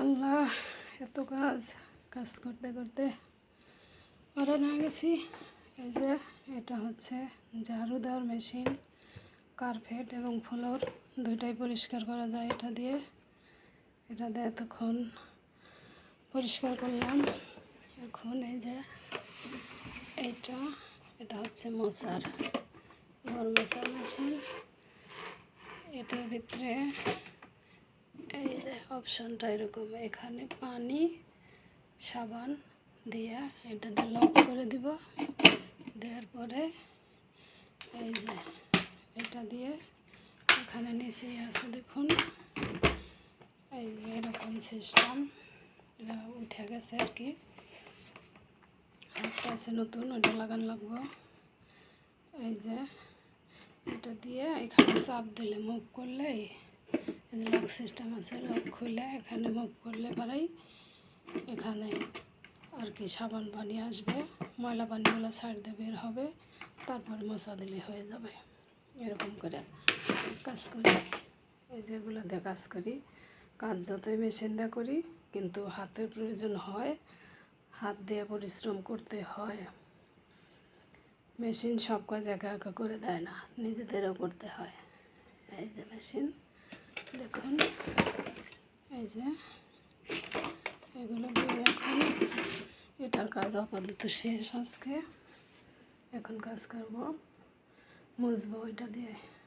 আল্লাহ, এত কাজ কাজ করতে করতে অরান হয়ে গেছি। এই যে এটা হচ্ছে ঝাড়ু দেওয়ার মেশিন। কার্পেট এবং ফ্লোর দুইটাই পরিষ্কার করা যায় এটা দিয়ে। এতক্ষণ পরিষ্কার করলাম। এখন এই যে এটা হচ্ছে মোছার ঘর মোছার মেশিন। এটার ভিতরে এই যে অপশনটা এরকম, এখানে পানি সাবান দিয়ে এটাতে লক করে দিব। দেওয়ার পরে এই যে এটা দিয়ে এখানে নিচেই আছে দেখুন, এই যে এরকম সিস্টেম। এটা উঠে গেছে আর কি, একটা আছে নতুন, ওটা লাগানো লাগবো। এই যে এটা দিয়ে এখানে চাপ দিলে মুভ করলে লক সিস্টেম আছে, লক খুলে এখানে মুভ করলে পরেই এখানে আর কি সাবান পানি আসবে, ময়লা পানিগুলো সাইড দিয়ে বের হবে, তারপর মোছা দিলে হয়ে যাবে। এরকম করে কাজ করি। এই যেগুলো দিয়ে কাজ করি, কাজ যতই মেশিন দিয়ে করি কিন্তু হাতের প্রয়োজন হয়, হাত দিয়ে পরিশ্রম করতে হয়। মেশিন সব কাজ একা একা করে দেয় না, নিজেদেরও করতে হয়। এই যে মেশিন দেখুন, এই যে এগুলো দিয়ে এখন এটার কাজ আপাতত শেষ। আজকে এখন কাজ করবো, মুছবো ওইটা দিয়ে।